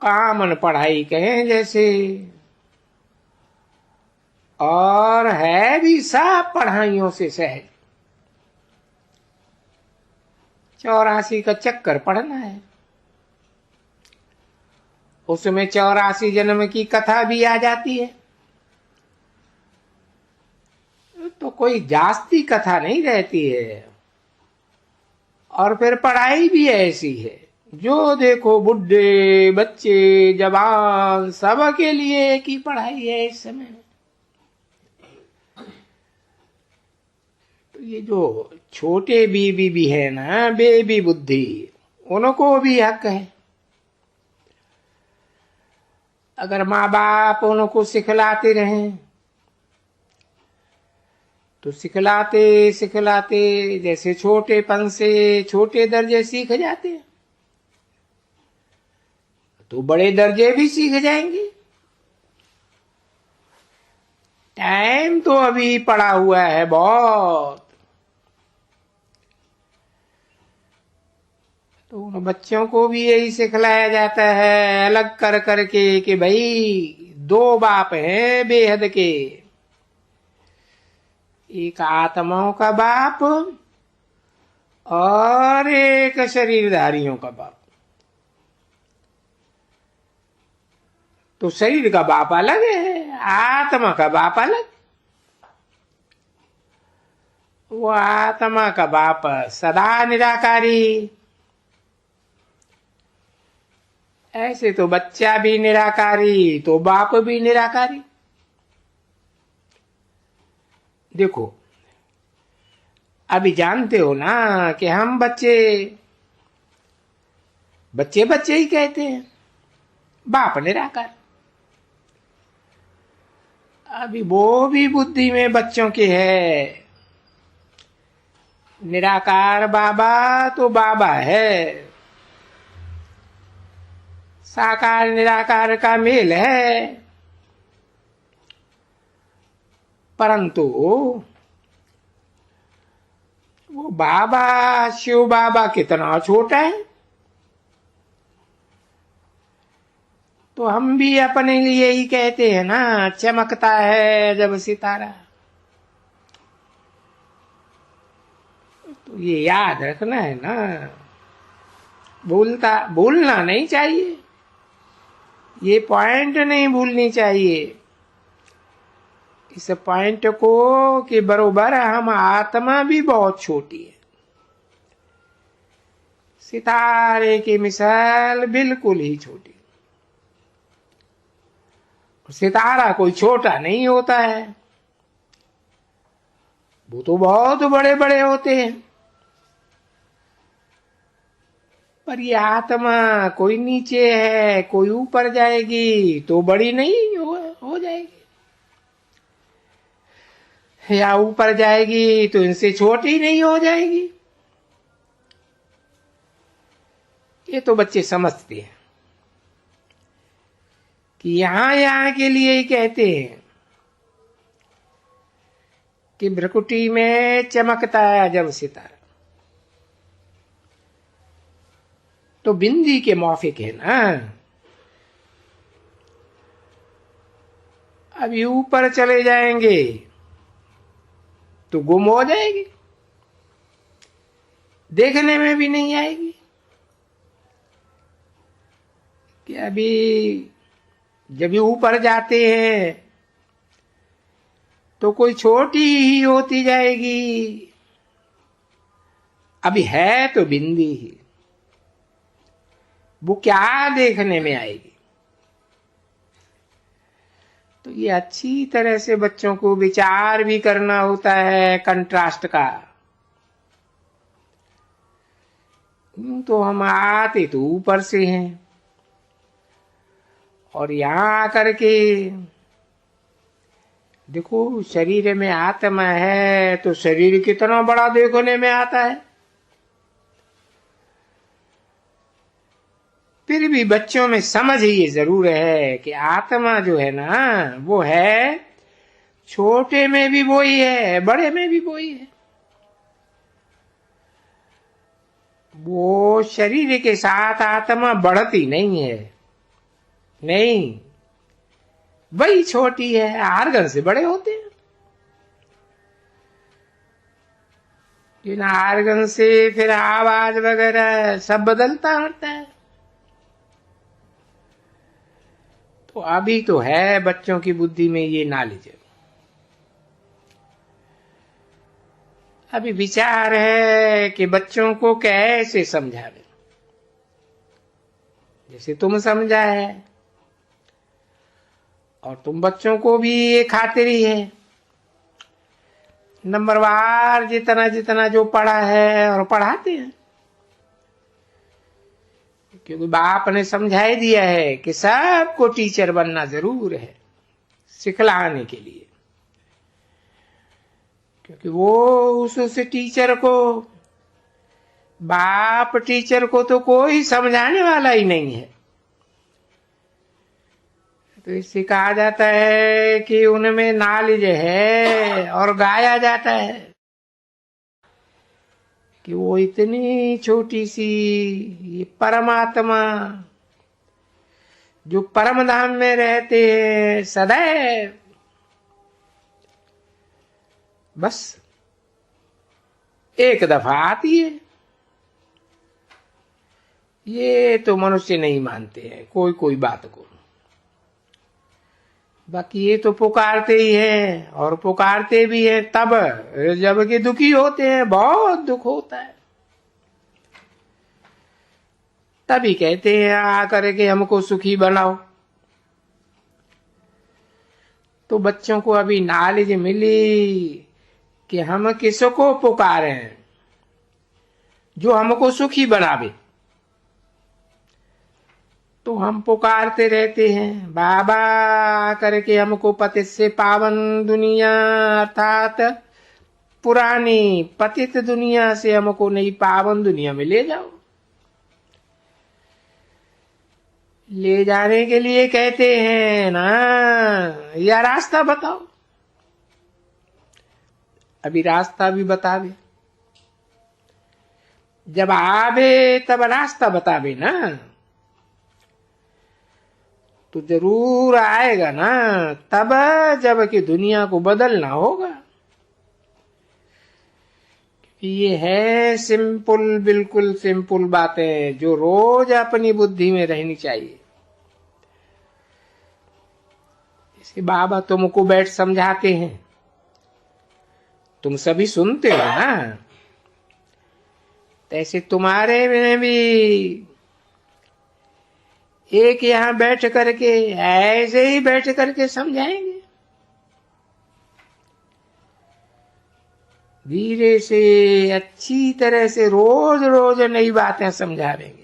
कामन पढ़ाई कहें जैसे, और है भी सब पढ़ाइयों से सहज। 84 का चक्कर पढ़ना है, उसमें 84 जन्म की कथा भी आ जाती है। तो कोई जास्ती कथा नहीं रहती है। और फिर पढ़ाई भी ऐसी है, जो देखो बुढ़े बच्चे जवान सबके लिए एक ही पढ़ाई है इस समय। तो ये जो छोटे बीबी भी है ना, बेबी बुद्धि, उनको भी हक है। अगर माँ बाप उनको सिखलाते रहें तो सिखलाते सिखलाते जैसे छोटेपन से छोटे दर्जे सीख जाते हैं, तो बड़े दर्जे भी सीख जाएंगे। टाइम तो अभी पड़ा हुआ है बहुत। तो उन बच्चों को भी यही सिखलाया जाता है अलग कर करके कि भाई 2 बाप हैं बेहद के, एक आत्माओं का बाप और एक शरीरधारियों का बाप। तो शरीर का बाप अलग है, आत्मा का बाप अलग। वो आत्मा का बाप सदा निराकारी। ऐसे तो बच्चा भी निराकारी तो बाप भी निराकारी। देखो अभी जानते हो ना कि हम बच्चे बच्चे बच्चे ही कहते हैं, बाप निराकार। अभी वो भी बुद्धि में बच्चों के है। निराकार बाबा तो बाबा है, साकार निराकार का मेल है। परंतु वो बाबा शिव बाबा कितना छोटा है। तो हम भी अपने लिए ही कहते हैं ना, चमकता है जब सितारा। तो ये याद रखना है ना, भूलना नहीं चाहिए। ये पॉइंट नहीं भूलनी चाहिए इस पॉइंट को कि बरोबर हम आत्मा भी बहुत छोटी है। सितारे की मिसाल बिल्कुल ही छोटी। सितारा कोई छोटा नहीं होता है, वो तो बहुत बड़े बड़े होते हैं। पर ये आत्मा कोई नीचे है कोई ऊपर जाएगी तो बड़ी नहीं हो जाएगी, या ऊपर जाएगी तो इनसे छोटी नहीं हो जाएगी। ये तो बच्चे समझते हैं कि यहां के लिए ही कहते हैं कि भ्रकुटी में चमकता है जब सितारा, तो बिंदी के मौफिक है ना। अभी ऊपर चले जाएंगे तो गुम हो जाएगी, देखने में भी नहीं आएगी। कि अभी जब ऊपर जाते हैं तो कोई छोटी ही होती जाएगी, अभी है तो बिंदी ही, वो क्या देखने में आएगी। तो ये अच्छी तरह से बच्चों को विचार भी करना होता है कंट्रास्ट का। तो हम आते तो ऊपर से हैं और यहां आकर के देखो शरीर में आत्मा है तो शरीर कितना बड़ा देखने में आता है। फिर भी बच्चों में समझ ये जरूर है कि आत्मा जो है ना वो है, छोटे में भी वो ही है बड़े में भी वो ही है। वो शरीर के साथ आत्मा बढ़ती नहीं है, नहीं, वही छोटी है, आर्गन से बड़े होते हैं। इन आर्गन से फिर आवाज वगैरह सब बदलता रहता है। तो अभी तो है बच्चों की बुद्धि में ये नॉलेज। अभी विचार है कि बच्चों को कैसे समझावे, जैसे तुम समझा है, और तुम बच्चों को भी ये खातिरी है, नंबरवार जितना जितना जो पढ़ा है और पढ़ाते हैं, क्योंकि बाप ने समझा ही दिया है कि सबको टीचर बनना जरूर है, सिखलाने के लिए। क्योंकि वो उस टीचर को, बाप टीचर को तो कोई समझाने वाला ही नहीं है। तो इससे कहा जाता है कि उनमें नॉलेज है, और गाया जाता है कि वो इतनी छोटी सी ये परमात्मा जो परम धाम में रहते हैं सदैव, बस एक दफा आती है। ये तो मनुष्य नहीं मानते हैं कोई कोई बात को, बाकी ये तो पुकारते ही हैं, और पुकारते भी हैं तब जबकि दुखी होते हैं, बहुत दुख होता है, तभी कहते हैं आकर के हमको सुखी बनाओ। तो बच्चों को अभी नॉलेज मिली कि हम किसको पुकारे, जो हमको सुखी बनावे। तो हम पुकारते रहते हैं बाबा करके हमको पतित से पावन दुनिया, अर्थात पुरानी पतित दुनिया से हमको नई पावन दुनिया में ले जाओ। ले जाने के लिए कहते हैं ना, या रास्ता बताओ। अभी रास्ता भी बतावे, जब आवे तब रास्ता बतावे ना, तो जरूर आएगा ना तब, जब कि दुनिया को बदलना होगा। ये है सिंपल, बिल्कुल सिंपल बातें जो रोज अपनी बुद्धि में रहनी चाहिए। इसके बाबा तुमको बैठ समझाते हैं, तुम सभी सुनते हो ना, ऐसे तुम्हारे में भी एक यहां बैठ करके ऐसे ही बैठ करके समझाएंगे, धीरे से अच्छी तरह से रोज रोज नई बातें समझावेंगे।